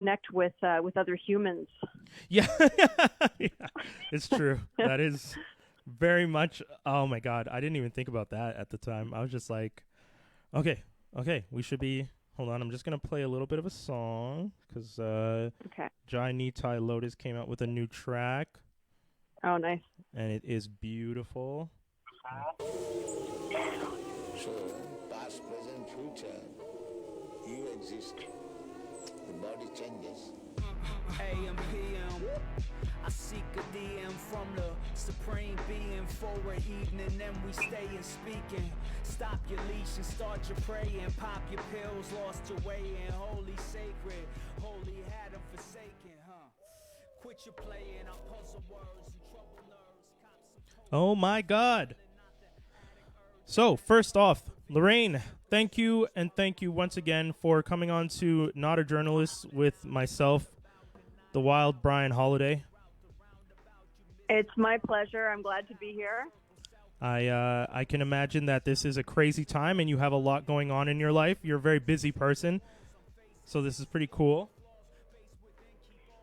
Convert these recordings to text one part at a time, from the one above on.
connect with other humans. Yeah, yeah, it's true. That is very much. Oh my god, I didn't even think about that at the time. I was just like, okay, okay, we should be. Hold on, I'm just gonna play a little bit of a song because Okay. Jai Nitai Lotus came out with a new track, Oh, nice. and it is beautiful. So, past, present, future, you exist. The body changes. AM, PM. I seek a DM from the supreme being for an evening, then we stay and speaking. Stop your leash and start your praying. Pop your pills, lost your way in. Holy sacred, holy had them forsaken, huh? Quit your playing, I puzzle words and trouble nerves. Oh my god. So, first off, Lorraine, thank you, and thank you once again for coming on to Not a Journalist with myself, the wild Brian Holidae. It's my pleasure. I'm glad to be here. I can imagine that this is a crazy time and you have a lot going on in your life. You're a very busy person, so this is pretty cool.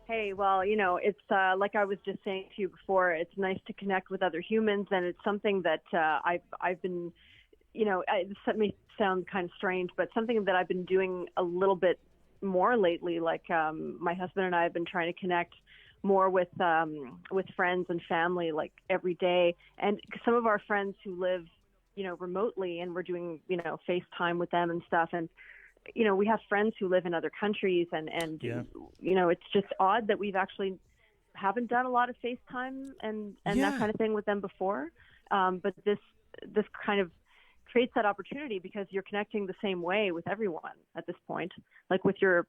Hey, well, it's like I was just saying to you before. It's nice to connect with other humans, and it's something that I've been, this may sound kind of strange, but something that I've been doing a little bit more lately. Like my husband and I have been trying to connect more with friends and family, like every day. And some of our friends who live, remotely, and we're doing, FaceTime with them and stuff. And we have friends who live in other countries, and Yeah. it's just odd that we've actually haven't done a lot of FaceTime and Yeah. that kind of thing with them before. But this kind of creates that opportunity because you're connecting the same way with everyone at this point, like with your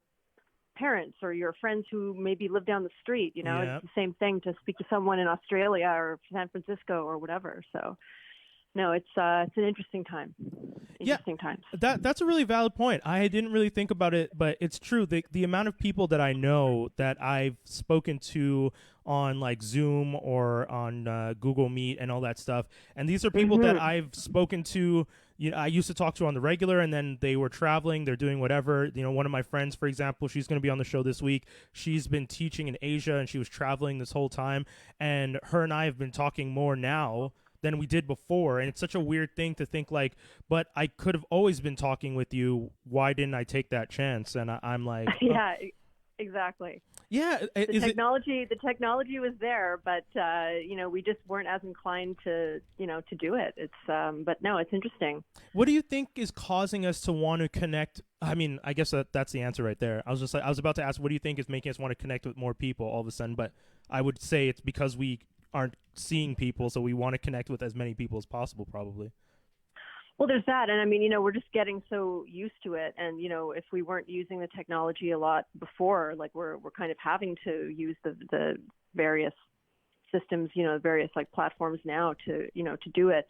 parents or your friends who maybe live down the street. Yeah. It's the same thing to speak to someone in Australia or San Francisco or whatever. So no, it's an interesting time. Interesting times. That's a really valid point. I didn't really think about it, but it's true. The amount of people that I know that I've spoken to on like Zoom or on Google Meet and all that stuff, and these are people that I've spoken to. I used to talk to on the regular, and then they were traveling. They're doing whatever. One of my friends, for example, she's going to be on the show this week. She's been teaching in Asia, and she was traveling this whole time. And her and I have been talking more now than we did before, and it's such a weird thing to think like, but I could have always been talking with you. Why didn't I take that chance? And I'm like, yeah, exactly. Yeah, the technology was there, but we just weren't as inclined to do it. It's but no, it's interesting. What do you think is causing us to want to connect? I mean, I guess that's the answer right there. I was about to ask, what do you think is making us want to connect with more people all of a sudden? But I would say it's because we aren't seeing people, so we want to connect with as many people as possible, probably. Well, there's that. And I mean, we're just getting so used to it. And, if we weren't using the technology a lot before, like we're kind of having to use the various systems, various like platforms now to do it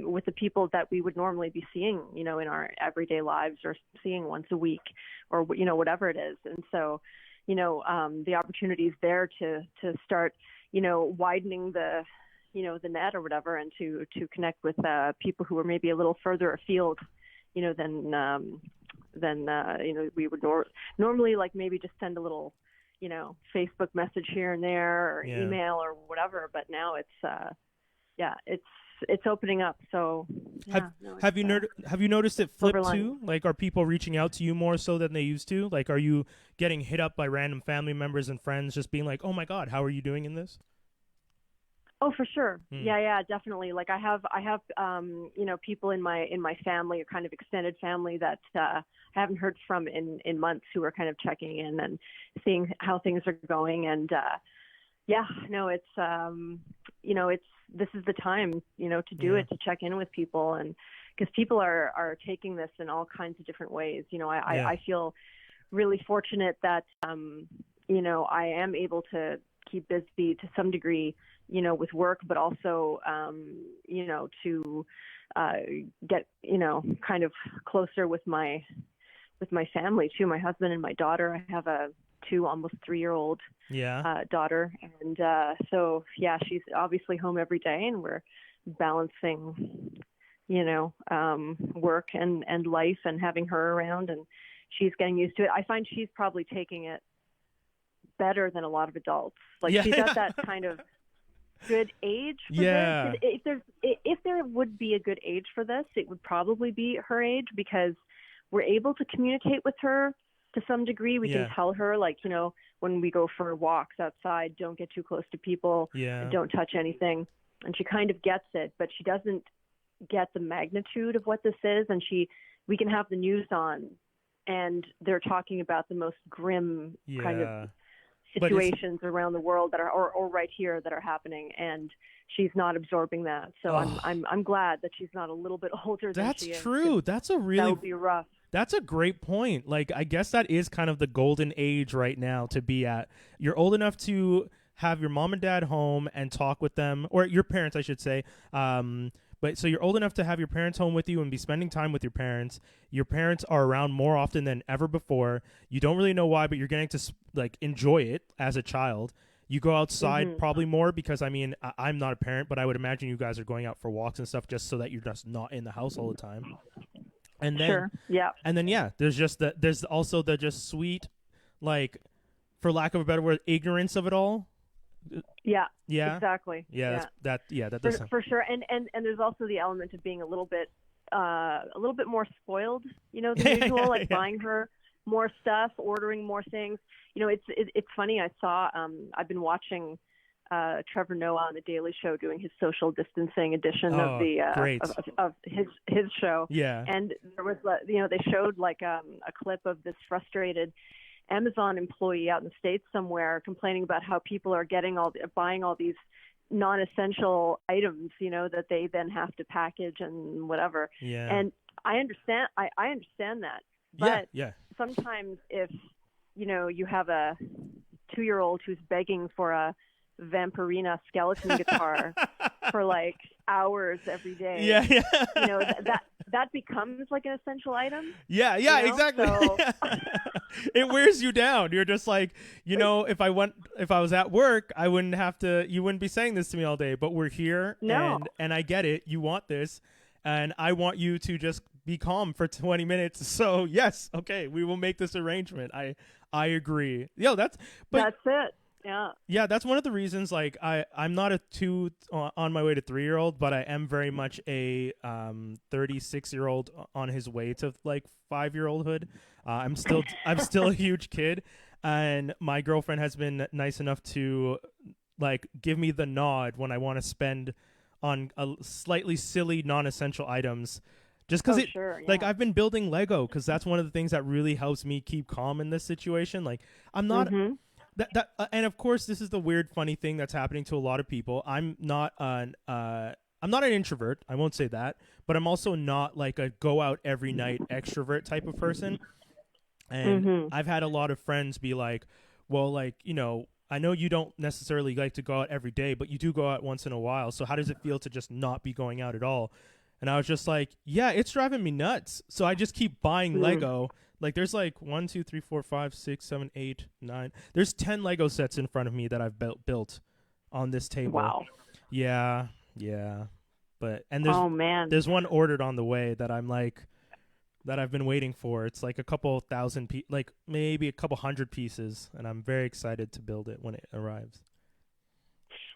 with the people that we would normally be seeing, in our everyday lives or seeing once a week or, whatever it is. And so, the opportunity is there to start, widening the net or whatever, and to connect with people who are maybe a little further afield, than we would normally, like maybe just send a little, Facebook message here and there or email or whatever. But now it's opening up. So have you noticed it flip too? Like, are people reaching out to you more so than they used to? Like, are you getting hit up by random family members and friends just being like, oh my God, how are you doing in this? Oh, for sure. Yeah, definitely. Like I have, people in my family, or kind of extended family, that I haven't heard from in months, who are kind of checking in and seeing how things are going. And it's this is the time, to do it, to check in with people, and because people are taking this in all kinds of different ways. I feel really fortunate that I am able to keep busy to some degree, with work, but also, to get, kind of closer with my family too, my husband and my daughter. I have a 2, almost 3-year-old daughter. And so, she's obviously home every day, and we're balancing, work and life and having her around, and she's getting used to it. I find she's probably taking it better than a lot of adults. Like Yeah. she's at that kind of good age for Yeah. this. If there would be a good age for this, it would probably be her age, because we're able to communicate with her to some degree. We can tell her, like, you know, when we go for walks outside, don't get too close to people, don't touch anything. And she kind of gets it, but she doesn't get the magnitude of what this is. And we can have the news on, and they're talking about the most grim kind of situations around the world that are, or right here that are happening, and she's not absorbing that. So I'm glad that she's not a little bit older than she is. That's true. That would be rough. That's a great point. Like, I guess that is kind of the golden age right now to be at. You're old enough to have your mom and dad home and talk with them, or your parents, I should say. But so you're old enough to have your parents home with you and be spending time with your parents. Your parents are around more often than ever before. You don't really know why, but you're getting to like enjoy it as a child. You go outside probably more because, I mean, I'm not a parent, but I would imagine you guys are going out for walks and stuff just so that you're just not in the house all the time. And then, and then, there's also the just sweet, like, for lack of a better word, ignorance of it all. Yeah. Exactly. That does for sure. And there's also the element of being a little bit more spoiled, you know, than usual, like buying her more stuff, ordering more things. You know, it's funny. I saw I've been watching Trevor Noah on the Daily Show doing his social distancing edition of the of his show. Yeah. And there was, you know, they showed like a clip of this frustrated Amazon employee out in the States somewhere complaining about how people are buying all these non-essential items, you know, that they then have to package and whatever. Yeah. And I understand that. But sometimes if, you know, you have a 2-year-old who's begging for a Vampirina skeleton guitar for like hours every day. You know, that becomes like an essential item. Yeah, you know? Exactly. So... it wears you down. You're just like, you know, if I was at work, you wouldn't be saying this to me all day, but we're here. No. And I get it. You want this, and I want you to just be calm for 20 minutes. So yes, okay, we will make this arrangement. I agree. That's it. Yeah, that's one of the reasons, like, I'm not a 2 on my way to 3-year-old, but I am very much a 36-year-old on his way to like 5-year-oldhood. I'm still a huge kid, and my girlfriend has been nice enough to like give me the nod when I want to spend on a slightly silly non-essential items. Just because like, I've been building Lego because that's one of the things that really helps me keep calm in this situation. Like, I'm not and of course, this is the weird, funny thing that's happening to a lot of people. I'm not an introvert. I won't say that, but I'm also not like a go out every night extrovert type of person. And I've had a lot of friends be like, well, like, you know, I know you don't necessarily like to go out every day, but you do go out once in a while. So how does it feel to just not be going out at all? And I was just like, yeah, it's driving me nuts. So I just keep buying Lego. Like, there's like 1, 2, 3, 4, 5, 6, 7, 8, 9. There's 10 Lego sets in front of me that I've built on this table. Wow. Yeah. But there's one ordered on the way that I'm like, that I've been waiting for. It's like a couple thousand like maybe a couple hundred pieces, and I'm very excited to build it when it arrives.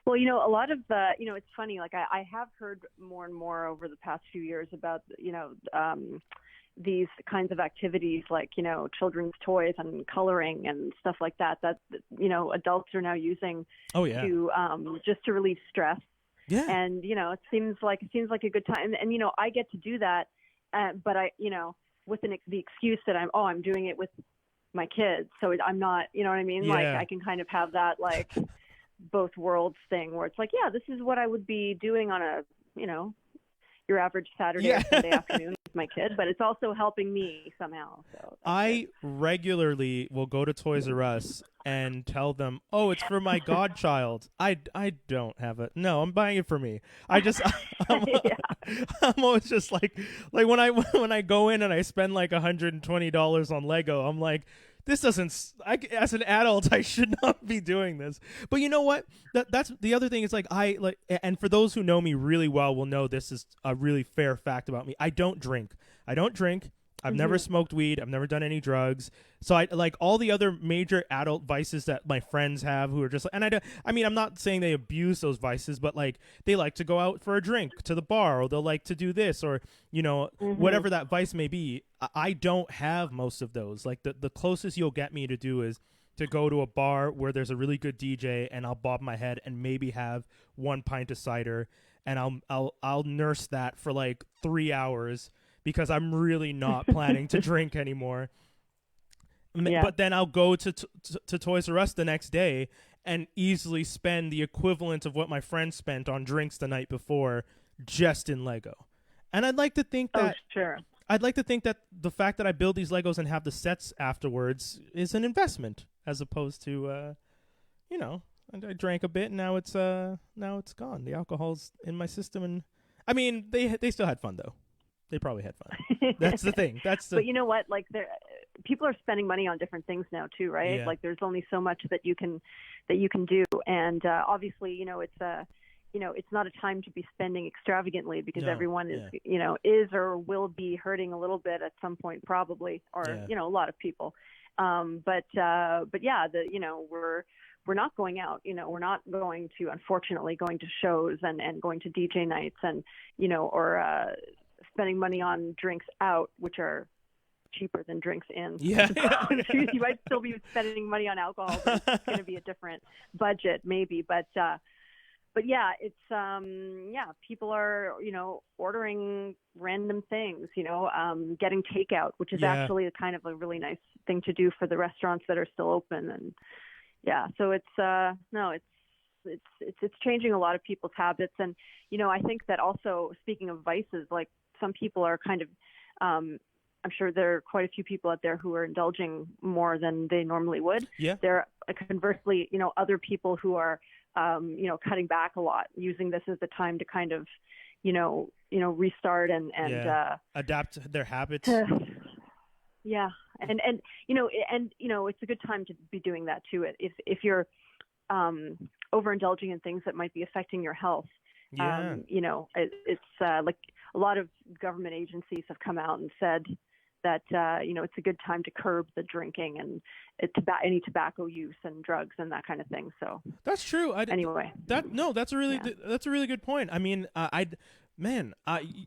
Well, you know, a lot of you know, it's funny. Like I have heard more and more over the past few years about, you know, these kinds of activities, like, you know, children's toys and coloring and stuff like that, you know, adults are now using to just to relieve stress. Yeah. And, you know, it seems like a good time. And, you know, I get to do that, but I, you know, with the excuse that I'm doing it with my kids. So I'm not, you know what I mean? Yeah. Like, I can kind of have that, like, both worlds thing where it's like, yeah, this is what I would be doing on a, you know, your average Saturday or Sunday afternoon with my kid, but it's also helping me somehow. So I regularly will go to Toys R Us and tell them, oh, it's for my godchild. I don't have it. No, I'm buying it for me. I'm always just like when I go in and I spend like $120 on Lego, I'm like, this doesn't. As an adult, I should not be doing this. But you know what? That's the other thing. Is like and for those who know me really well, will know this is a really fair fact about me. I don't drink. I've never smoked weed. I've never done any drugs. So I like all the other major adult vices that my friends have who are just like, and I mean, I'm not saying they abuse those vices, but like they like to go out for a drink to the bar, or they'll like to do this, or, you know, whatever that vice may be. I don't have most of those. Like the closest you'll get me to do is to go to a bar where there's a really good DJ and I'll bob my head and maybe have 1 pint of cider, and I'll nurse that for like 3 hours because I'm really not planning to drink anymore. Yeah. But then I'll go to Toys R Us the next day and easily spend the equivalent of what my friend spent on drinks the night before just in Lego. And I'd like to think that I'd like to think that the fact that I build these Legos and have the sets afterwards is an investment, as opposed to you know, I drank a bit and now it's gone. The alcohol's in my system, and I mean they still had fun though. They probably had fun. That's the thing. But you know what? Like, people are spending money on different things now too, right? Yeah. Like, there's only so much that you can do, and obviously, you know, it's not a time to be spending extravagantly because everyone is or will be hurting a little bit at some point, probably, or you know, a lot of people. But yeah, we're not going out. You know, we're not unfortunately going to shows and going to DJ nights and, you know, or spending money on drinks out, which are cheaper than drinks in. Yeah. You might still be spending money on alcohol, but it's going to be a different budget maybe. But yeah, it's people are, you know, ordering random things, you know, getting takeout, which is actually a kind of a really nice thing to do for the restaurants that are still open. And yeah, so it's changing a lot of people's habits. And, you know, I think that also, speaking of vices, like, some people are kind of, I'm sure there are quite a few people out there who are indulging more than they normally would. Yeah. There are conversely, you know, other people who are, you know, cutting back a lot, using this as the time to kind of, you know, restart and adapt their habits. And you know, it's a good time to be doing that too. If you're overindulging in things that might be affecting your health. Yeah. You know, it's like a lot of government agencies have come out and said that, you know, it's a good time to curb the drinking and any tobacco use and drugs and that kind of thing. So that's true. Anyway, that's a really good point. I mean,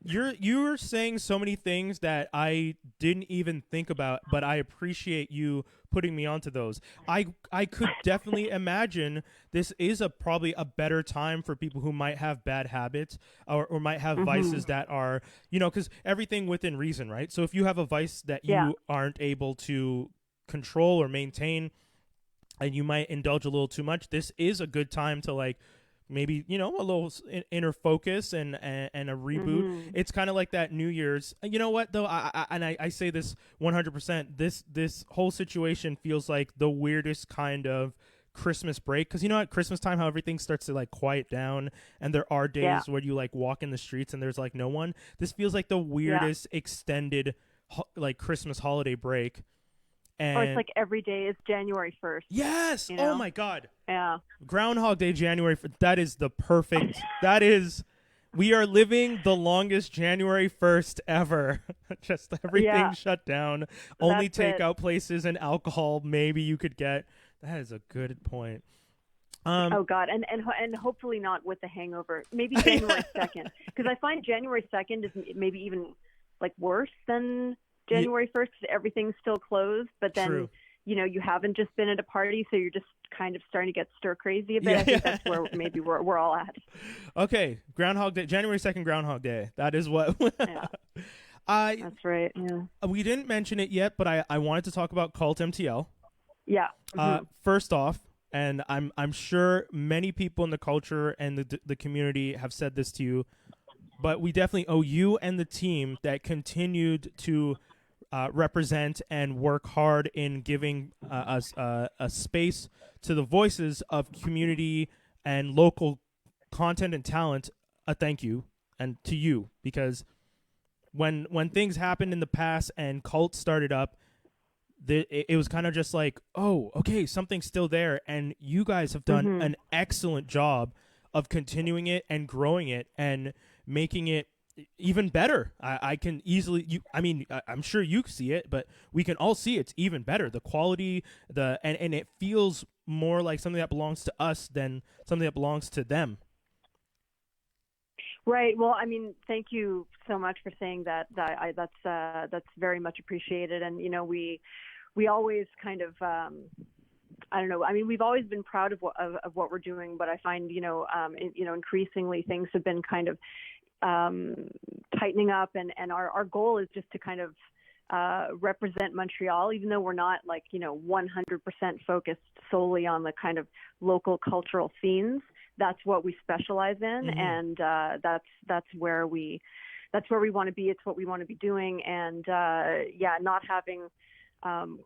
you're saying so many things that I didn't even think about, but I appreciate you putting me onto those. I could definitely imagine this is probably a better time for people who might have bad habits or might have vices that are, you know, because everything within reason, right? So if you have a vice that you aren't able to control or maintain, and you might indulge a little too much, this is a good time to, like, maybe, you know, a little inner focus and a reboot. It's kind of like that New Year's. You know what, though? I say this 100%. This whole situation feels like the weirdest kind of Christmas break, because you know at Christmas time how everything starts to like quiet down, and there are days where you like walk in the streets and there's like no one. This feels like the weirdest extended like Christmas holiday break. And or it's like every day is January 1st. Yes. You know? Oh my God. Yeah. Groundhog Day, January 1st. That is the perfect. We are living the longest January 1st ever. Just everything shut down. Only takeout places and alcohol maybe you could get. That is a good point. Oh God, and hopefully not with the hangover. Maybe January 2nd, because I find January 2nd is maybe even like worse than January 1st, because everything's still closed, but then, you know, you haven't just been at a party, so you're just kind of starting to get stir crazy a bit. I think that's where maybe we're all at. Okay, Groundhog Day, January 2nd, Groundhog Day. That is what. That's right. Yeah. We didn't mention it yet, but I wanted to talk about Cult MTL. Yeah. First off, and I'm sure many people in the culture and the community have said this to you, but we definitely owe you and the team that continued to represent and work hard in giving us a space to the voices of community and local content and talent. A thank you, and to you, because when things happened in the past and Cult started up, it was kind of just like, oh, okay, something's still there, and you guys have done an excellent job of continuing it and growing it and making it even better. I can easily, I'm sure you see it, but we can all see it's even better. The quality, and it feels more like something that belongs to us than something that belongs to them. Right. Well, I mean, thank you so much for saying that. That's very much appreciated. And, you know, we always kind of, I don't know. I mean, we've always been proud of what we're doing, but I find, increasingly things have been kind of tightening up, and our goal is just to kind of represent Montreal, even though we're not 100% focused solely on the kind of local cultural scenes. That's what we specialize in, and that's where we want to be. It's what we want to be doing, and not having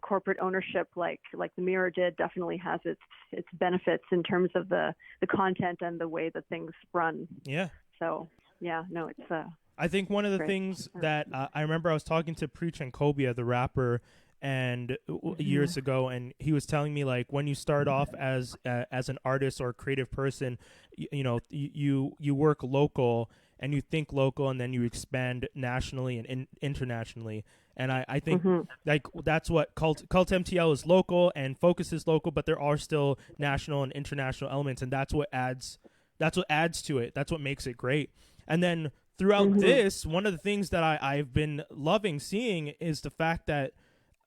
corporate ownership like the Mirror did definitely has its benefits in terms of the content and the way that things run. Yeah. So yeah, no, it's. I think one of the great. things that I remember I was talking to Preach and Cobia, the rapper, and years ago, and he was telling me, like, when you start off as an artist or a creative person, you work local and you think local, and then you expand nationally and internationally. And I think like that's what Cult MTL is local and focuses local, but there are still national and international elements, and that's what adds to it. That's what makes it great. And then throughout this, one of the things that I've been loving seeing is the fact that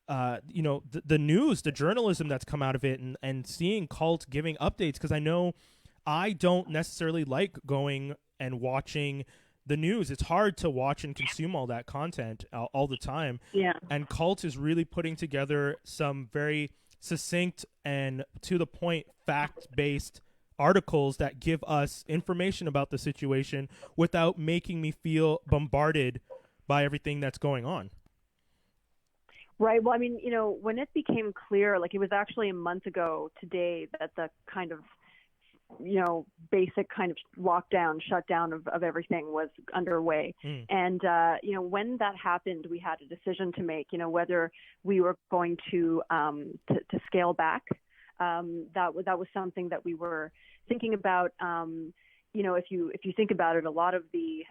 the news, the journalism that's come out of it, and seeing Cult giving updates, because I know I don't necessarily like going and watching the news. It's hard to watch and consume all that content all the time. Yeah. And Cult is really putting together some very succinct and to the point fact-based articles that give us information about the situation without making me feel bombarded by everything that's going on. Right. Well, I mean, when it became clear, like it was actually a month ago today that the kind of, basic kind of lockdown, shutdown of everything was underway. And, when that happened, we had a decision to make, whether we were going to scale back. That was something that we were thinking about. If you think about it, a lot of the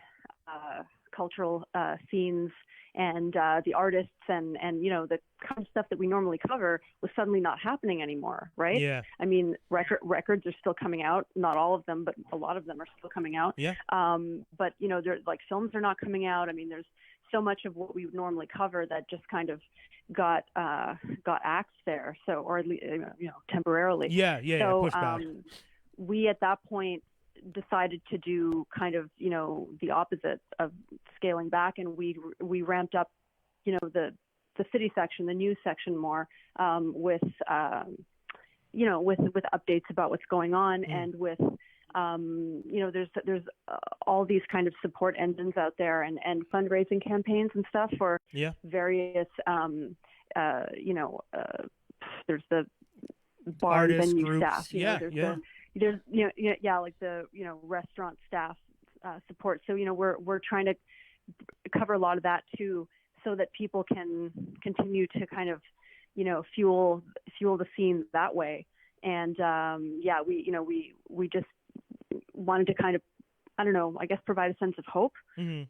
cultural scenes and the artists and the kind of stuff that we normally cover was suddenly not happening anymore, right? Yeah. I mean, records are still coming out, not all of them, but a lot of them are still coming out. Yeah. But there's like films are not coming out. I mean, there's so much of what we would normally cover that just kind of got axed there. So, or at least temporarily. Yeah. So pushed back. We at that point decided to do kind of the opposite of scaling back, and we ramped up the city section, the news section more, with updates about what's going on, and with there's all these kind of support engines out there and fundraising campaigns and stuff for various there's the bar artist venue groups. staff, there's like the restaurant staff support. So we're trying to cover a lot of that too, so that people can continue to kind of fuel the scene that way. And we just wanted to kind of, I don't know, I guess provide a sense of hope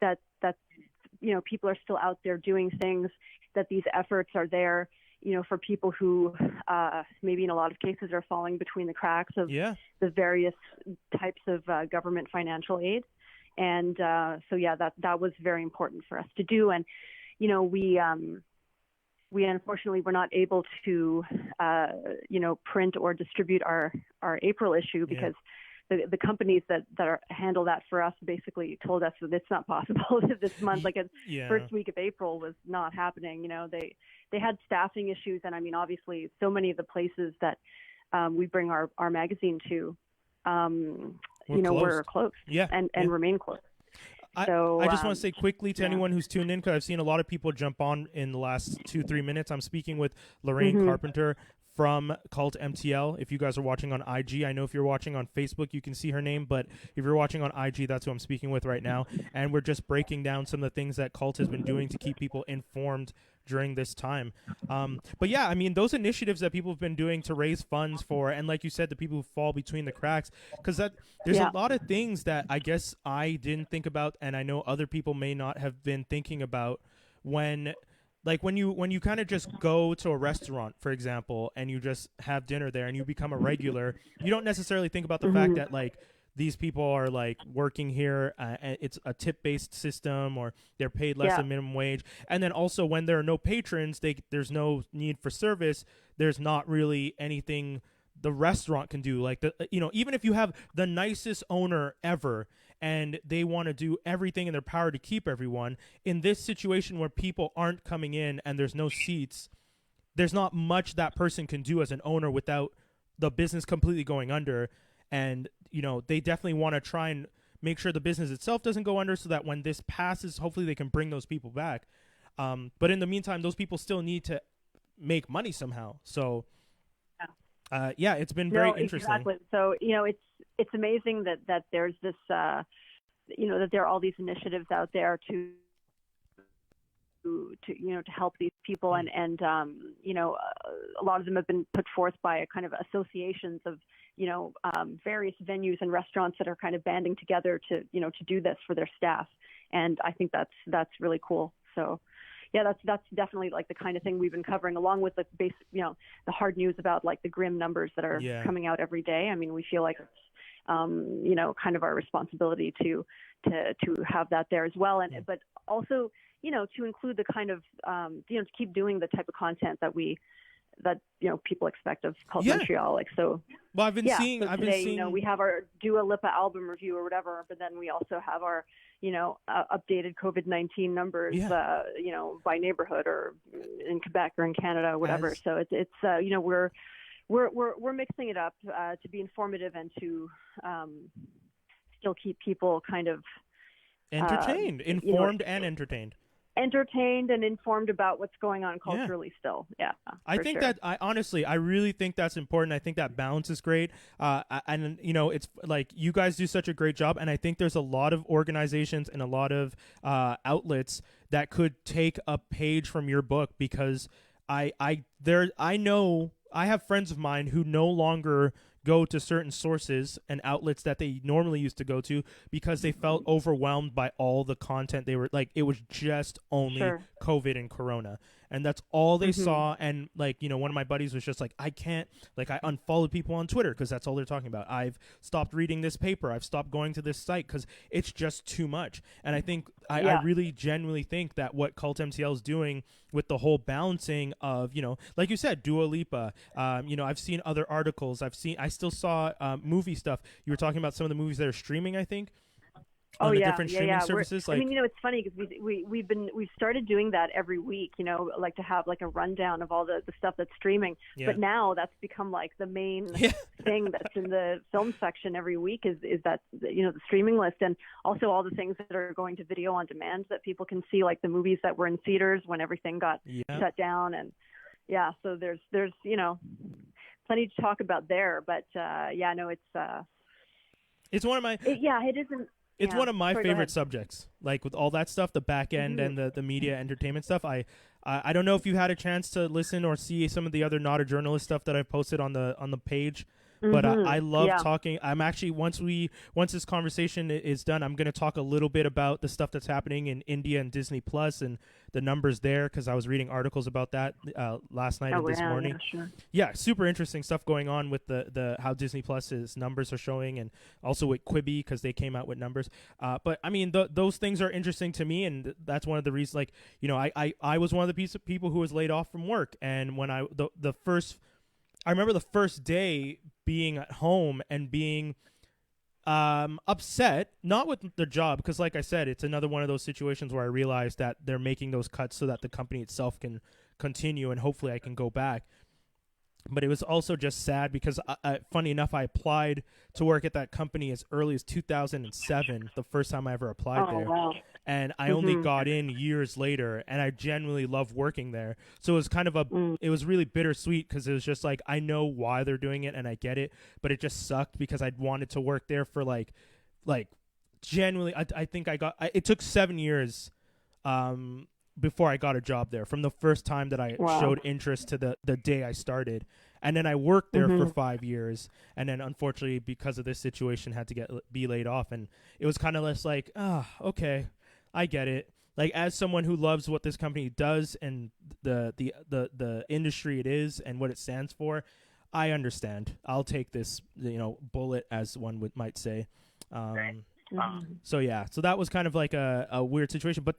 that people are still out there doing things, that these efforts are there for people who maybe in a lot of cases are falling between the cracks of the various types of government financial aid. And that was very important for us to do. And, we unfortunately were not able to, print or distribute our April issue because the companies that handle that for us basically told us that it's not possible this month. Like first week of April was not happening. They had staffing issues, and I mean, obviously, so many of the places that we bring our magazine to, were closed, and remain closed. I just want to say quickly to anyone who's tuned in, because I've seen a lot of people jump on in the last 2-3 minutes. I'm speaking with Lorraine Carpenter, from Cult MTL. If you guys are watching on IG, I know if you're watching on Facebook, you can see her name, but if you're watching on IG, that's who I'm speaking with right now. And we're just breaking down some of the things that Cult has been doing to keep people informed during this time. But yeah, I mean, those initiatives that people have been doing to raise funds for, and like you said, the people who fall between the cracks, because there's a lot of things that I guess I didn't think about, and I know other people may not have been thinking about when you kind of just go to a restaurant, for example, and you just have dinner there and you become a regular, you don't necessarily think about the fact that like these people are like working here, and it's a tip-based system, or they're paid less than minimum wage. And then also when there are no patrons, there's no need for service. There's not really anything the restaurant can do. Like, even if you have the nicest owner ever and they want to do everything in their power to keep everyone, in this situation where people aren't coming in and there's no seats, there's not much that person can do as an owner without the business completely going under. And, they definitely want to try and make sure the business itself doesn't go under, so that when this passes, hopefully they can bring those people back. But in the meantime, those people still need to make money somehow. So, it's been very interesting. Exactly. So, it's amazing that there's this, that there are all these initiatives out there to help these people. And a lot of them have been put forth by a kind of associations of, various venues and restaurants that are kind of banding together to do this for their staff. And I think that's really cool. So, yeah, that's definitely like the kind of thing we've been covering, along with the basic, the hard news about like the grim numbers that are coming out every day. I mean, we feel like it's, kind of our responsibility to have that there as well. And, but also, to include the kind of, to keep doing the type of content that people expect of Cult Montreal. Like, so. Well, I've been seeing, we have our Dua Lipa album review or whatever, but then we also have our, updated COVID-19 numbers, by neighborhood or in Quebec or in Canada or whatever. So it's we're mixing it up to be informative and to still keep people kind of entertained, informed and entertained and informed about what's going on culturally still. Yeah. I think that I really think that's important. I think that balance is great. And it's like you guys do such a great job. And I think there's a lot of organizations and a lot of outlets that could take a page from your book, because I know I have friends of mine who no longer go to certain sources and outlets that they normally used to go to because they felt overwhelmed by all the content. They were like, it was just only COVID and Corona, and that's all they saw. And like, one of my buddies was just like, I can't, like, I unfollowed people on Twitter because that's all they're talking about. I've stopped reading this paper. I've stopped going to this site because it's just too much. And I think I really genuinely think that what Cult MTL is doing with the whole balancing of, like you said, Dua Lipa, I've seen other articles. I still saw movie stuff. You were talking about some of the movies that are streaming, I think. On the different streaming services. I mean, it's funny because we've started doing that every week, like to have like a rundown of all the stuff that's streaming. But now that's become like the main thing that's in the film section every week is that, the streaming list, and also all the things that are going to video on demand that people can see, like the movies that were in theaters when everything got shut down. And so there's plenty to talk about there. But it's one of my it isn't. It's one of my favorite subjects, like with all that stuff, the back end and the media entertainment stuff. I don't know if you had a chance to listen or see some of the other Not a Journalist stuff that I've posted on the page. But I love talking. I'm actually, once this conversation is done, I'm going to talk a little bit about the stuff that's happening in India and Disney Plus and the numbers there, because I was reading articles about that last night and this morning. Yeah, super interesting stuff going on with the how Disney Plus's numbers are showing, and also with Quibi, because they came out with numbers. But I mean, those things are interesting to me, and that's one of the reasons. Like, I was one of the people who was laid off from work, and when I remember the first day being at home and being upset, not with the job, because like I said, it's another one of those situations where I realized that they're making those cuts so that the company itself can continue and hopefully I can go back. But it was also just sad because, funny enough, I applied to work at that company as early as 2007, the first time I ever applied there. Wow. And I only got in years later, and I genuinely love working there. So it was kind of it was really bittersweet because it was just like, I know why they're doing it and I get it, but it just sucked because I'd wanted to work there for like genuinely, I think it took 7 years before I got a job there, from the first time that I showed interest to the day I started. And then I worked there for 5 years, and then unfortunately because of this situation had to be laid off. And it was kind of less like, okay, I get it. Like, as someone who loves what this company does and the industry it is and what it stands for, I understand. I'll take this, bullet, as one might say. So that was kind of like a weird situation, but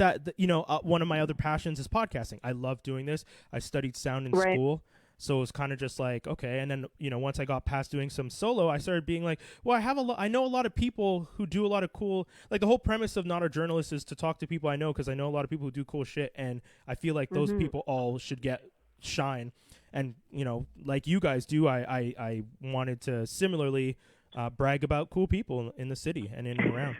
one of my other passions is podcasting. I love doing this. I studied sound in school, so it was kind of just like, okay. And then, once I got past doing some solo, I started being like, well, I know a lot of people who do a lot of cool, like the whole premise of Not a Journalist is to talk to people I know, because I know a lot of people who do cool shit, and I feel like those people all should get shine. And, like you guys do, I wanted to similarly brag about cool people in the city and in and around,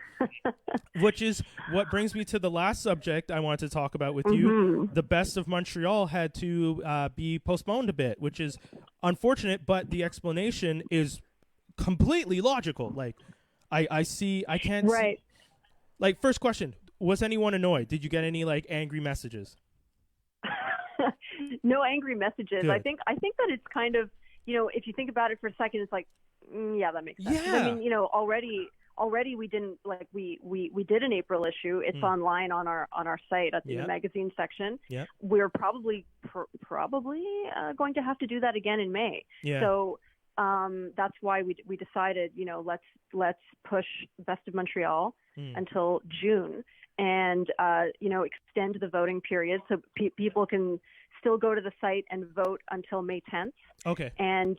which is what brings me to the last subject I wanted to talk about with you. The Best of Montreal had to be postponed a bit, which is unfortunate, but the explanation is completely logical. Like, I can't see. Like, first question, was anyone annoyed? Did you get any like angry messages? No angry messages. Good. I think that it's kind of, if you think about it for a second, it's like, yeah, that makes sense. Yeah. I mean, already we didn't, like, we did an April issue. It's online on our site at the magazine section. Yeah. We're probably going to have to do that again in May. Yeah. So that's why we decided, let's push Best of Montreal until June, and extend the voting period so people can still go to the site and vote until May 10th. Okay. And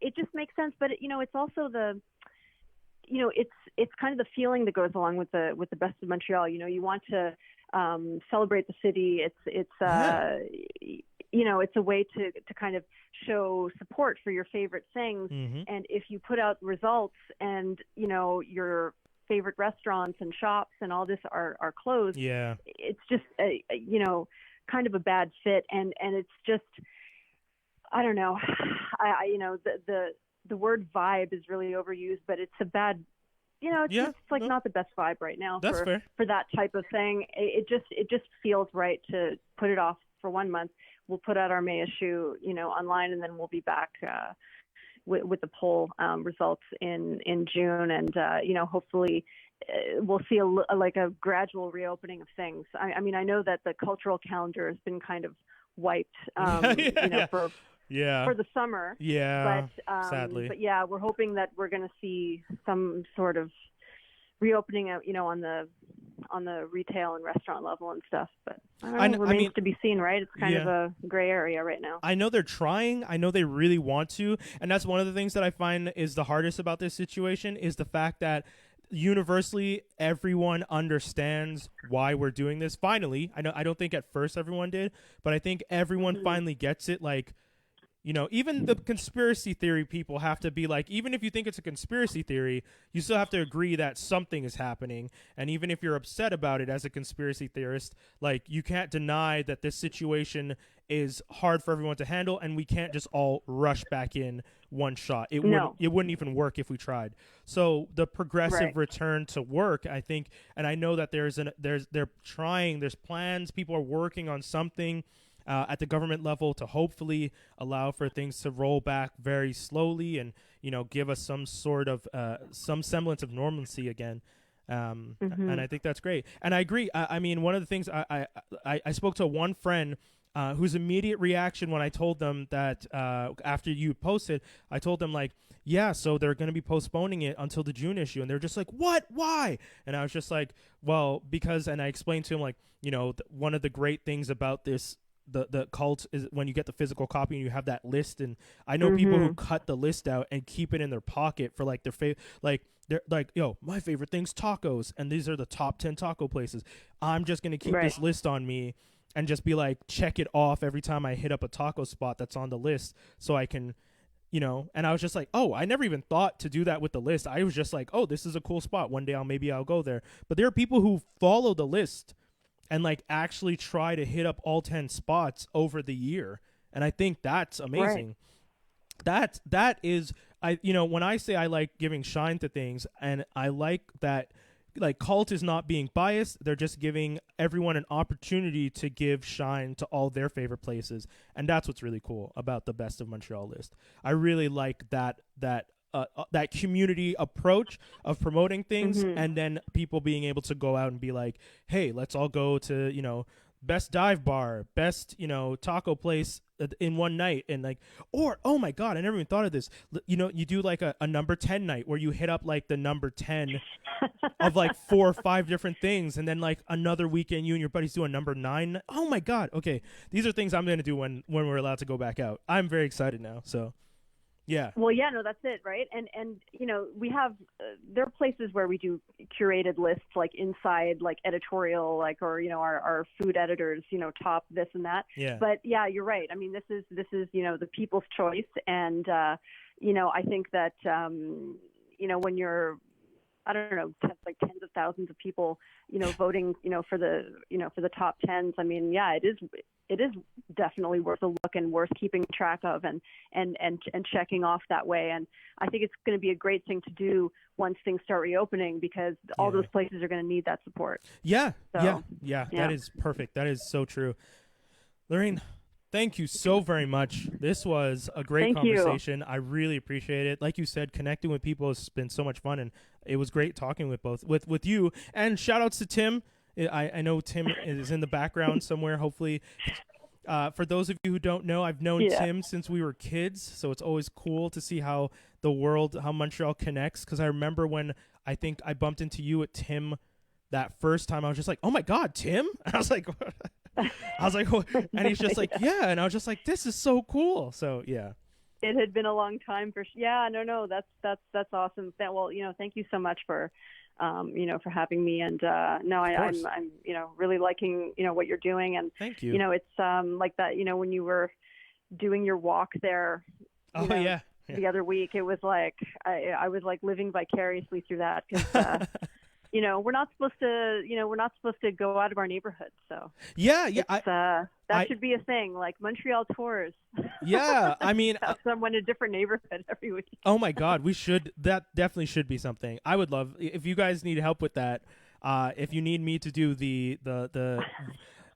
it just makes sense, but it's also it's kind of the feeling that goes along with the Best of Montreal. You want to celebrate the city. It's a way to kind of show support for your favorite things. And if you put out results and your favorite restaurants and shops and all this are closed, it's just kind of a bad fit, and it's just, I don't know, the word vibe is really overused, but it's a bad, it's like not the best vibe right now for that type of thing. It just feels right to put it off for 1 month. We'll put out our May issue, online, and then we'll be back with the poll results in June, and hopefully we'll see a gradual reopening of things. I mean, I know that the cultural calendar has been kind of wiped, for the summer. Yeah, but sadly. But yeah, we're hoping that we're going to see some sort of reopening of, on the retail and restaurant level and stuff. But I don't know, remains to be seen, right? It's kind of a gray area right now. I know they're trying. I know they really want to. And that's one of the things that I find is the hardest about this situation, is the fact that universally everyone understands why we're doing this. Finally, I don't think at first everyone did, but I think everyone finally gets it. Like, even the conspiracy theory people have to be like, even if you think it's a conspiracy theory, you still have to agree that something is happening. And even if you're upset about it as a conspiracy theorist, like, you can't deny that this situation is hard for everyone to handle, and we can't just all rush back in one shot. It wouldn't even work if we tried. So the progressive return to work, I think, and I know that they're trying, there's plans, people are working on something at the government level to hopefully allow for things to roll back very slowly and, give us some sort of some semblance of normalcy again. And I think that's great. And I agree. I mean, one of the things I spoke to one friend whose immediate reaction when I told them that after you posted, I told them, like, yeah, so they're going to be postponing it until the June issue. And they're just like, what? Why? And I was just like, well, because, and I explained to him, like, one of the great things about this, the cult, is when you get the physical copy and you have that list. And I know people who cut the list out and keep it in their pocket for like their they're like, yo, my favorite thing's tacos, and these are the top 10 taco places. I'm just going to keep this list on me and just be like, check it off every time I hit up a taco spot that's on the list, so I can, and I was just like, oh, I never even thought to do that with the list. I was just like, oh, this is a cool spot. One day maybe I'll go there. But there are people who follow the list and like actually try to hit up all 10 spots over the year. And I think that's amazing. Right. That is, when I say I like giving shine to things, and I like that, like, Cult is not being biased. They're just giving everyone an opportunity to give shine to all their favorite places. And that's what's really cool about the Best of Montreal list. I really like that community approach of promoting things, and then people being able to go out and be like, hey, let's all go to, best dive bar, best, taco place in one night. And like, or, oh my God, I never even thought of this. You do like a number 10 night where you hit up like the number 10 of like 4 or 5 different things. And then like another weekend, you and your buddies do a number 9. Oh my God. Okay. These are things I'm going to do when we're allowed to go back out. I'm very excited now. So yeah. Well, yeah, no, that's it, right? And we have there are places where we do curated lists, like inside, like editorial, like, or our food editors, top this and that. Yeah. But yeah, you're right. I mean, this is the people's choice, and I think that when you're, I don't know, like tens of thousands of people, voting, for the top 10s. I mean, yeah, it is definitely worth a look and worth keeping track of and checking off that way. And I think it's going to be a great thing to do once things start reopening, because all those places are going to need that support. Yeah. So, yeah. That is perfect. That is so true. Lorraine, thank you so very much. This was a great conversation. I really appreciate it. Like you said, connecting with people has been so much fun, and it was great talking with you. And shout outs to Tim. I know Tim is in the background somewhere, hopefully. For those of you who don't know, I've known Tim since we were kids, so it's always cool to see how Montreal connects, because I remember when I think I bumped into you at Tim that first time, I was just like, oh my God, Tim? And I was like, oh. And he's just like, yeah. And I was just like, this is so cool. So, yeah. It had been a long time no, that's awesome. Well, thank you so much for for having me. And I'm really liking what you're doing. And thank you. It's like that. When you were doing your walk there. The other week, it was like I was like living vicariously through that, because we're not supposed to go out of our neighborhood. So that should be a thing, like Montreal tours. Yeah, I mean, have someone in a different neighborhood every week. Oh my God, we should. That definitely should be something. I would love if you guys need help with that. If you need me to do the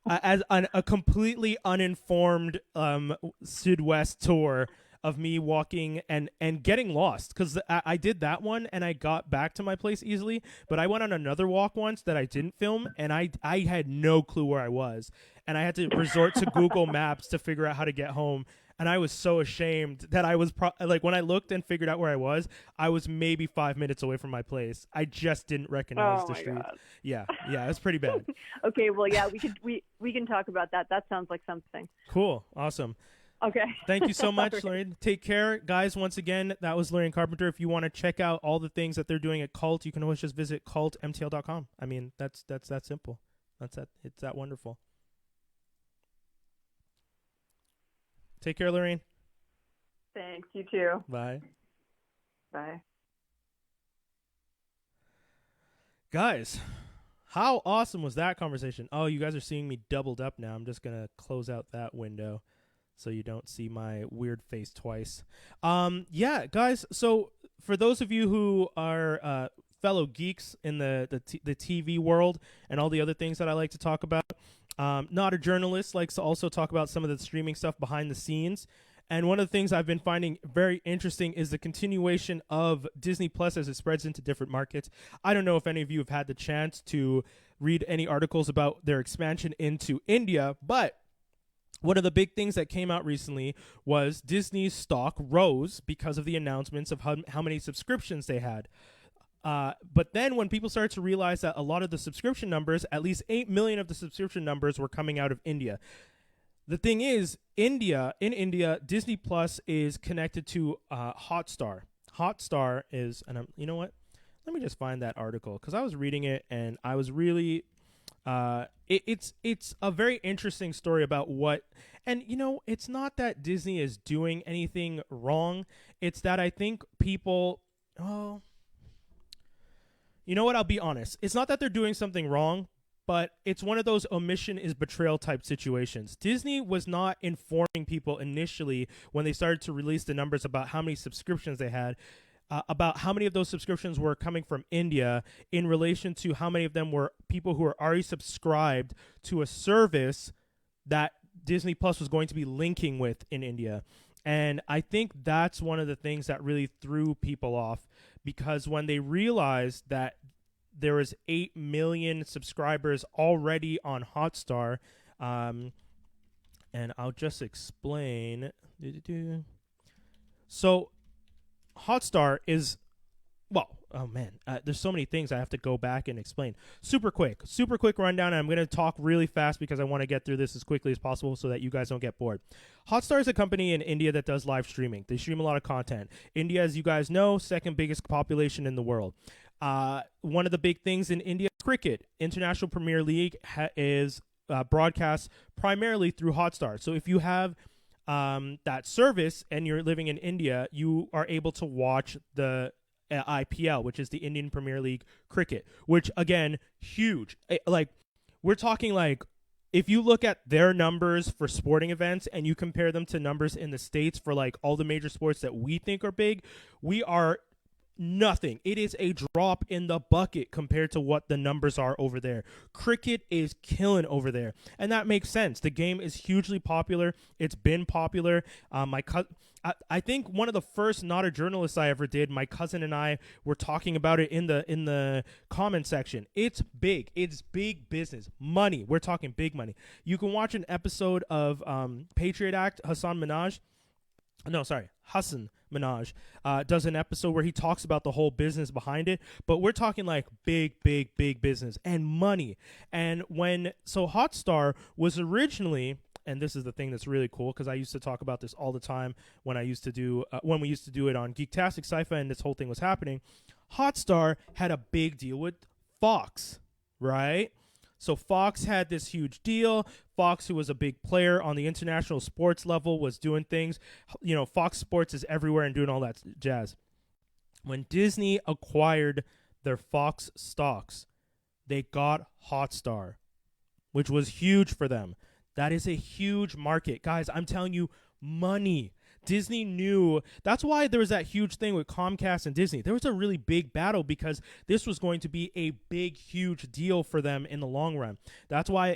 as a completely uninformed Sud-West tour of me walking and getting lost, because I did that one and I got back to my place easily, but I went on another walk once that I didn't film, and I had no clue where I was, and I had to resort to Google Maps to figure out how to get home, and I was so ashamed that I was when I looked and figured out where I was maybe 5 minutes away from my place. I just didn't recognize the street. God. Yeah, it was pretty bad. Okay, well, yeah, we can talk about that. That sounds like something. Cool, awesome. Okay. Thank you so much, Lorraine. Take care, guys. Once again, that was Lorraine Carpenter. If you want to check out all the things that they're doing at Cult, you can always just visit cultmtl.com. I mean, that's that simple. That's that. It's that wonderful. Take care, Lorraine. Thanks. You too. Bye. Bye. Guys, how awesome was that conversation? Oh, you guys are seeing me doubled up now. I'm just going to close out that window so you don't see my weird face twice. Yeah, guys, so for those of you who are fellow geeks in the TV world and all the other things that I like to talk about, not a journalist, likes to also talk about some of the streaming stuff behind the scenes. And one of the things I've been finding very interesting is the continuation of Disney Plus as it spreads into different markets. I don't know if any of you have had the chance to read any articles about their expansion into India, but one of the big things that came out recently was Disney's stock rose because of the announcements of how many subscriptions they had. But then when people started to realize that a lot of the subscription numbers, at least 8 million of the subscription numbers, were coming out of India. The thing is, in India, Disney Plus is connected to Hotstar. Hotstar is, and you know what? Let me just find that article, because I was reading it and I was really It's a very interesting story about what, and it's not that Disney is doing anything wrong. It's that I think people, oh, you know what? I'll be honest. It's not that they're doing something wrong, but it's one of those omission is betrayal type situations. Disney was not informing people initially when they started to release the numbers about how many subscriptions they had, about how many of those subscriptions were coming from India in relation to how many of them were people who are already subscribed to a service that Disney Plus was going to be linking with in India. And I think that's one of the things that really threw people off, because when they realized that there was 8 million subscribers already on Hotstar, and I'll just explain. So Hotstar is, well, oh man, there's so many things I have to go back and explain. Super quick rundown, and I'm going to talk really fast because I want to get through this as quickly as possible so that you guys don't get bored. Hotstar is a company in India that does live streaming. They stream a lot of content. India, as you guys know, second biggest population in the world. One of the big things in India is cricket. International Premier League is broadcast primarily through Hotstar. So if you have that service and you're living in India, you are able to watch the IPL, which is the Indian Premier League cricket, which again, huge. Like, we're talking like, if you look at their numbers for sporting events and you compare them to numbers in the States for like all the major sports that we think are big, we are nothing. It is a drop in the bucket compared to what the numbers are over there. Cricket is killing over there, and that makes sense. The game is hugely popular. It's been popular. I think one of the first Not a Journalist I ever did, my cousin and I were talking about it in the comment section. It's big. It's big business. Money. We're talking big money. You can watch an episode of Patriot Act. Hassan Minaj does an episode where he talks about the whole business behind it, but we're talking like big business and money. And so Hotstar was originally, and this is the thing that's really cool, because I used to talk about this all the time when we used to do it on Geektastic Sci-Fi and this whole thing was happening. Hotstar had a big deal with Fox, right? So Fox had this huge deal. Fox, who was a big player on the international sports level, was doing things. Fox Sports is everywhere and doing all that jazz. When Disney acquired their Fox stocks, they got Hotstar, which was huge for them. That is a huge market. Guys, I'm telling you, money. Disney knew. That's why there was that huge thing with Comcast and Disney. There was a really big battle because this was going to be a big, huge deal for them in the long run. That's why,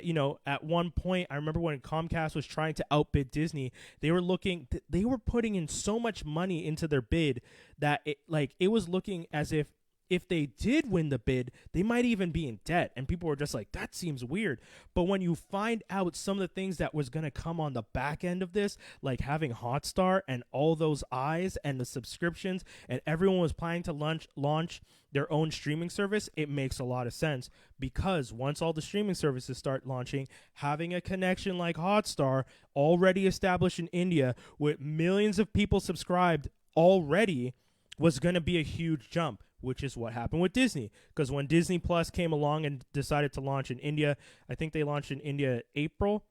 at one point, I remember when Comcast was trying to outbid Disney, they were putting in so much money into their bid that it was looking as if they did win the bid, they might even be in debt. And people were just like, that seems weird. But when you find out some of the things that was going to come on the back end of this, like having Hotstar and all those eyes and the subscriptions, and everyone was planning to launch their own streaming service, it makes a lot of sense. Because once all the streaming services start launching, having a connection like Hotstar, already established in India, with millions of people subscribed already, was going to be a huge jump. Which is what happened with Disney. Because when Disney Plus came along and decided to launch in India, I think they launched in India April.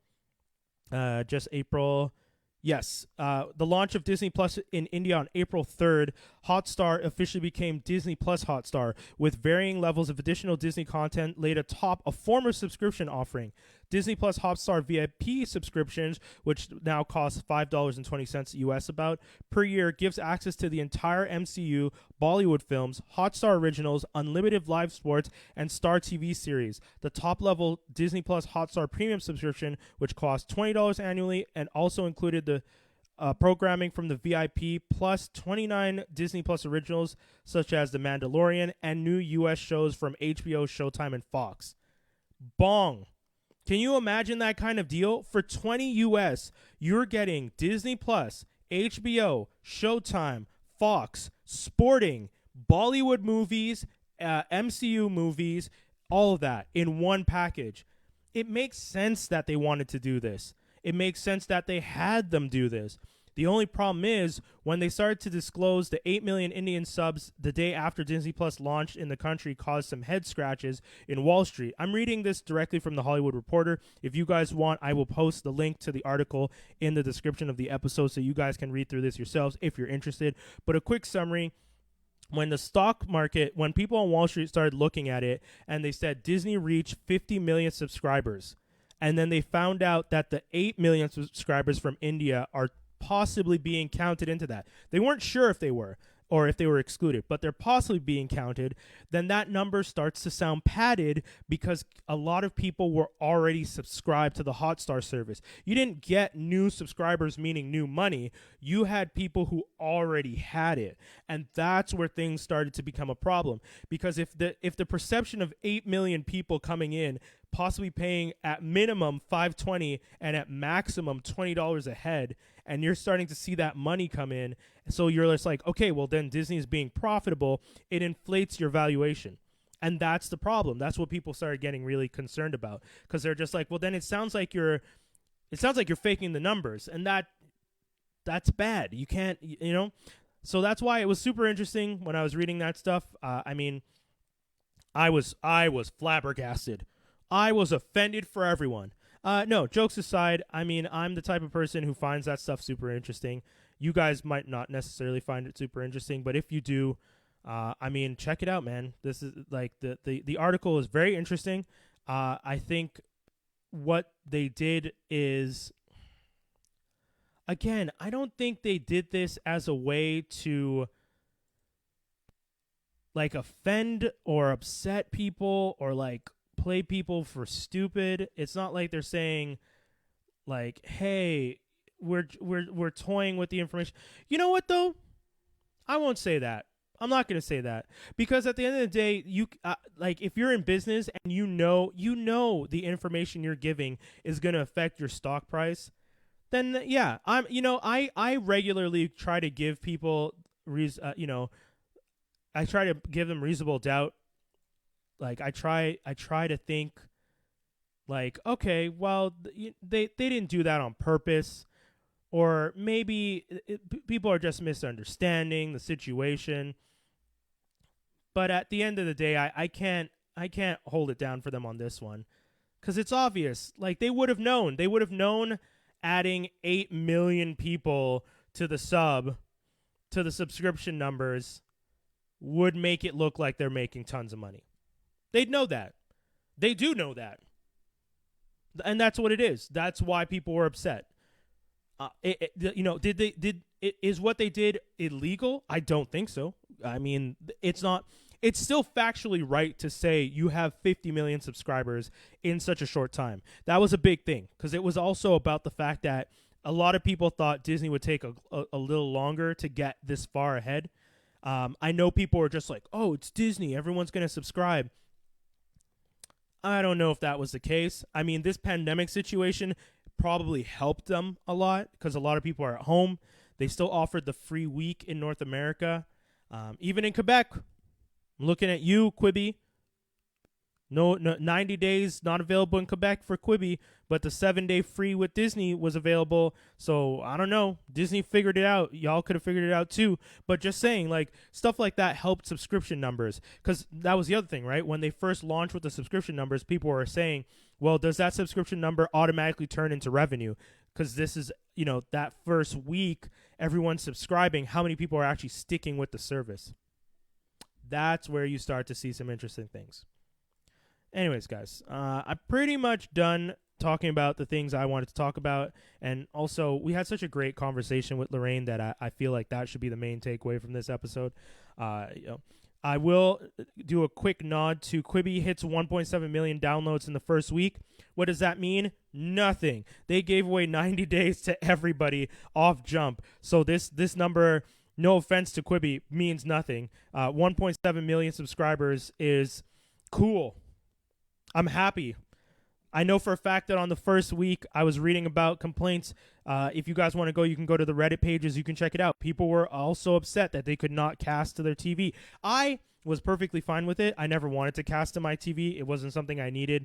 Yes. The launch of Disney Plus in India on April 3rd, Hotstar officially became Disney Plus Hotstar, with varying levels of additional Disney content laid atop a former subscription offering. Disney Plus Hotstar VIP subscriptions, which now cost $5.20 US per year, gives access to the entire MCU, Bollywood films, Hotstar originals, unlimited live sports, and Star TV series. The top-level Disney Plus Hotstar premium subscription, which costs $20 annually, and also included the programming from the VIP, plus 29 Disney Plus originals, such as The Mandalorian, and new U.S. shows from HBO, Showtime, and Fox. Bong! Can you imagine that kind of deal? For $20 US, you're getting Disney Plus, HBO, Showtime, Fox, sporting, Bollywood movies, MCU movies, all of that in one package. It makes sense that they wanted to do this. It makes sense that they had them do this. The only problem is when they started to disclose the 8 million Indian subs the day after Disney Plus launched in the country caused some head scratches in Wall Street. I'm reading this directly from the Hollywood Reporter. If you guys want, I will post the link to the article in the description of the episode so you guys can read through this yourselves if you're interested. But a quick summary. When the stock market, when people on Wall Street started looking at it and they said Disney reached 50 million subscribers, and then they found out that the 8 million subscribers from India are possibly being counted into that. They weren't sure if they were or if they were excluded, but they're possibly being counted. Then that number starts to sound padded because a lot of people were already subscribed to the Hotstar service. You didn't get new subscribers, meaning new money. You had people who already had it. And that's where things started to become a problem. Because if the perception of 8 million people coming in, possibly paying at minimum $5.20 and at maximum $20 a head, and you're starting to see that money come in, so you're just like, okay, well then Disney is being profitable, it inflates your valuation. And that's the problem. That's what people started getting really concerned about, because they're just like, well then it sounds like you're faking the numbers, and that's bad. You can't, so that's why it was super interesting when I was reading that stuff. I was flabbergasted. I was offended for everyone. No, jokes aside, I'm the type of person who finds that stuff super interesting. You guys might not necessarily find it super interesting, but if you do, check it out, man. This is like the article is very interesting. I think what they did is, again, I don't think they did this as a way to like offend or upset people or like play people for stupid. It's not like they're saying like, hey, we're toying with the information. You know what though? I won't say that. I'm not going to say that, because at the end of the day, you like if you're in business and you know the information you're giving is going to affect your stock price, then yeah, I regularly try to give people I try to give them reasonable doubt. Like I try to think like, okay, well, they didn't do that on purpose, or maybe people are just misunderstanding the situation. But at the end of the day, I can't hold it down for them on this one, because it's obvious. Like they would have known. They would have known adding 8 million people to the subscription numbers would make it look like they're making tons of money. They'd know that. They do know that. And that's what it is. That's why people were upset. Is what they did illegal? I don't think so. I mean, it's not. It's still factually right to say you have 50 million subscribers in such a short time. That was a big thing, because it was also about the fact that a lot of people thought Disney would take a little longer to get this far ahead. I know people were just like, oh, it's Disney, everyone's going to subscribe. I don't know if that was the case. I mean, this pandemic situation probably helped them a lot, because a lot of people are at home. They still offered the free week in North America. Even in Quebec, I'm looking at you, Quibi. No, 90 days not available in Quebec for Quibi, but the 7-day free with Disney was available. So I don't know. Disney figured it out. Y'all could have figured it out too. But just saying, like, stuff like that helped subscription numbers, because that was the other thing, right? When they first launched with the subscription numbers, people were saying, well, does that subscription number automatically turn into revenue? Because this is, that first week, everyone's subscribing. How many people are actually sticking with the service? That's where you start to see some interesting things. Anyways, guys, I'm pretty much done talking about the things I wanted to talk about. And also, we had such a great conversation with Lorraine that I feel like that should be the main takeaway from this episode. I will do a quick nod to Quibi hits 1.7 million downloads in the first week. What does that mean? Nothing. They gave away 90 days to everybody off jump. So this number, no offense to Quibi, means nothing. 1.7 million subscribers is cool. I'm happy. I know for a fact that on the first week, I was reading about complaints. If you guys want to go, you can go to the Reddit pages. You can check it out. People were also upset that they could not cast to their TV. I was perfectly fine with it. I never wanted to cast to my TV. It wasn't something I needed.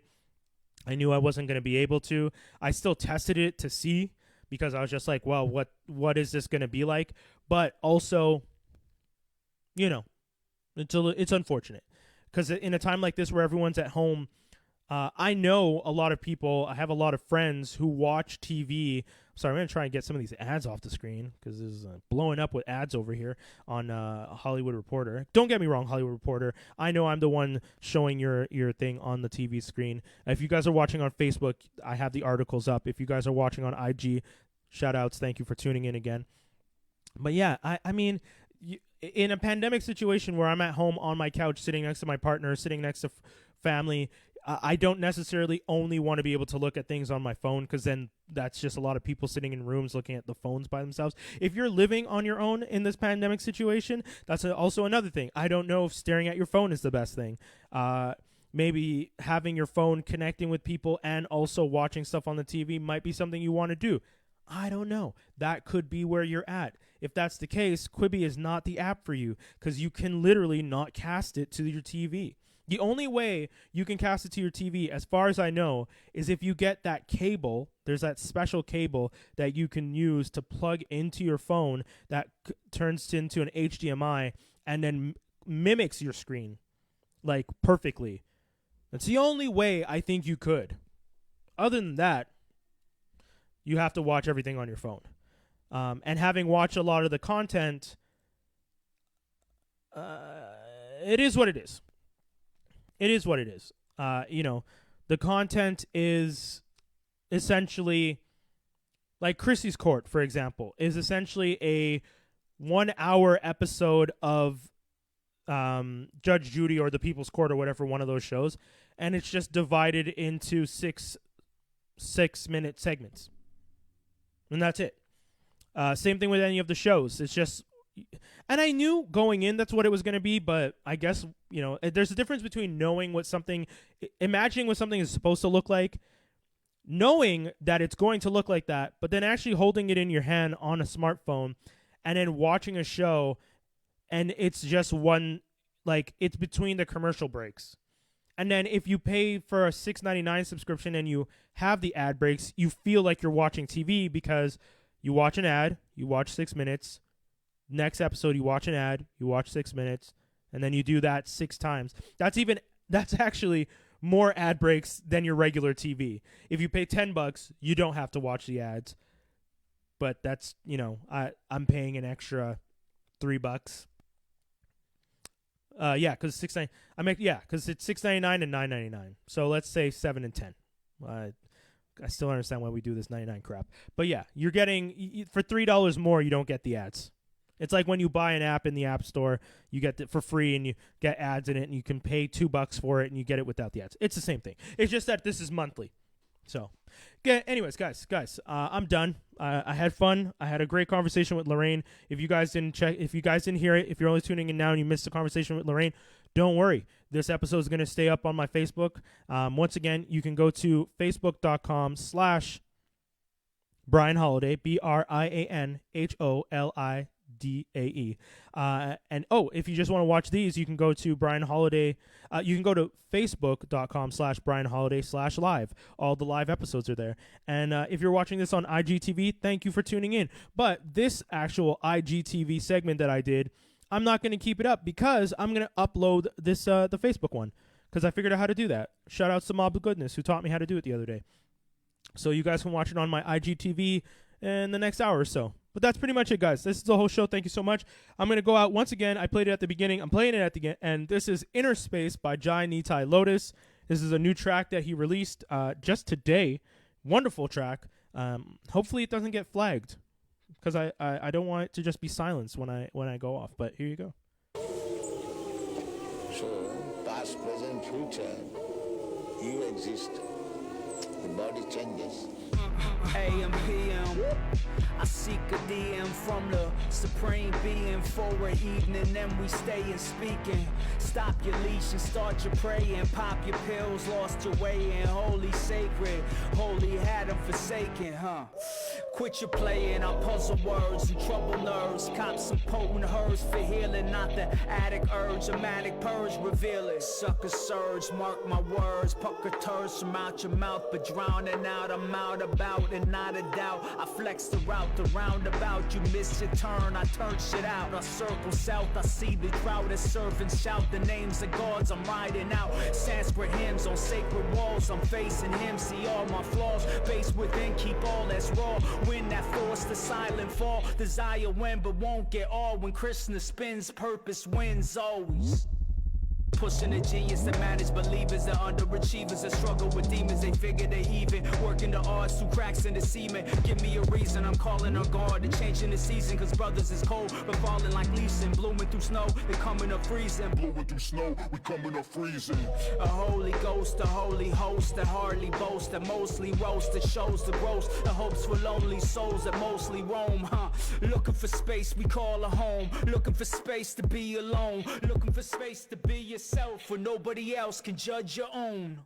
I knew I wasn't going to be able to. I still tested it to see, because I was just like, well, what is this going to be like? But also, you know, it's unfortunate because in a time like this where everyone's at home, I know a lot of people. I have a lot of friends who watch TV. Sorry, I'm going to try and get some of these ads off the screen because this is blowing up with ads over here on Hollywood Reporter. Don't get me wrong, Hollywood Reporter. I know I'm the one showing your thing on the TV screen. If you guys are watching on Facebook, I have the articles up. If you guys are watching on IG, shout outs. Thank you for tuning in again. But yeah, I mean, in a pandemic situation where I'm at home on my couch, sitting next to my partner, sitting next to family, I don't necessarily only want to be able to look at things on my phone because then that's just a lot of people sitting in rooms looking at the phones by themselves. If you're living on your own in this pandemic situation, that's also another thing. I don't know if staring at your phone is the best thing. Maybe having your phone connecting with people and also watching stuff on the TV might be something you want to do. I don't know. That could be where you're at. If that's the case, Quibi is not the app for you because you can literally not cast it to your TV. The only way you can cast it to your TV, as far as I know, is if you get that cable. There's that special cable that you can use to plug into your phone that turns into an HDMI and then mimics your screen, like, perfectly. That's the only way I think you could. Other than that, you have to watch everything on your phone. And having watched a lot of the content, it is what it is. It is what it is. You know, the content is essentially, like Chrissy's Court, for example, is essentially a 1 hour episode of Judge Judy or The People's Court or whatever, one of those shows. And it's just divided into six 6-minute segments. And that's it. Same thing with any of the shows. It's just, and I knew going in that's what it was going to be, but I guess, you know, there's a difference between knowing what something, imagining what something is supposed to look like, knowing that it's going to look like that, but then actually holding it in your hand on a smartphone and then watching a show, and it's just one, like, it's between the commercial breaks. And then if you pay for a $6.99 subscription and you have the ad breaks, you feel like you're watching TV because you watch an ad, you watch 6 minutes, next episode you watch an ad, you watch 6 minutes, and then you do that 6 times. That's actually more ad breaks than your regular TV. If you pay $10, you don't have to watch the ads. But that's, you know, I'm paying an extra $3. Yeah, because because it's $6.99 and $9.99. So let's say 7 and 10. I still understand why we do this 99 crap. But yeah, you're getting, for $3 more, you don't get the ads. It's like when you buy an app in the App Store, you get it for free and you get ads in it, and you can pay $2 for it and you get it without the ads. It's the same thing. It's just that this is monthly. So, anyways, guys, I'm done. I had fun. I had a great conversation with Lorraine. If you guys didn't hear it, if you're only tuning in now and you missed the conversation with Lorraine, don't worry. This episode is going to stay up on my Facebook. Once again, you can go to facebook.com/Brian Holidae, BrianHollidae. And if you just want to watch these, you can go to Brian Holidae. You can go to facebook.com/Brian Holidae/live. All the live episodes are there. And if you're watching this on IGTV, thank you for tuning in. But this actual IGTV segment that I did, I'm not going to keep it up because I'm going to upload this the Facebook one because I figured out how to do that. Shout out to Mob of Goodness who taught me how to do it the other day. So you guys can watch it on my IGTV in the next hour or so. But that's pretty much it, guys. This is the whole show. Thank you so much. I'm going to go out once again. I played it at the beginning. I'm playing it at the end. And this is Inner Space by Jai Nitai Lotus. This is a new track that he released just today. Wonderful track. Hopefully it doesn't get flagged because I don't want it to just be silenced when I go off. But here you go. So, past, present, future, you exist. The body changes. AM, PM, I seek a DM from the Supreme Being for an evening, then we stay and speaking. Stop your leash and start your praying. Pop your pills, lost your way in. Holy sacred, holy had them forsaken, Quit your playing, I puzzle words and trouble nerves. Cop some potent herbs for healing, not the addict urge. A manic purge, reveal it. Sucker surge, mark my words. Pucker turds from out your mouth, but drowning out. I'm out about and not a doubt. I flex the route, the roundabout. You miss your turn, I turn shit out. I circle south, I see the drought. As servants shout the names of gods, I'm riding out. Sanskrit hymns on sacred walls, I'm facing him. See all my flaws, base within, keep all that's raw. Win that force, the silent fall. Desire win, but won't get all. When Krishna spins, purpose wins always. Pushing the genius that manage believers, the underachievers that struggle with demons. They figure they even working the odds through cracks in the cement. Give me a reason, I'm calling on guard and changing the season. Cause brothers is cold, but falling like leasing. Blooming through snow, they coming up freezing. Blowing through snow, we coming up freezing. A holy ghost, a holy host that hardly boast, that mostly roast, that shows the gross, the hopes for lonely souls that mostly roam, Looking for space we call a home. Looking for space to be alone. Looking for space to be yourself, where nobody else can judge your own.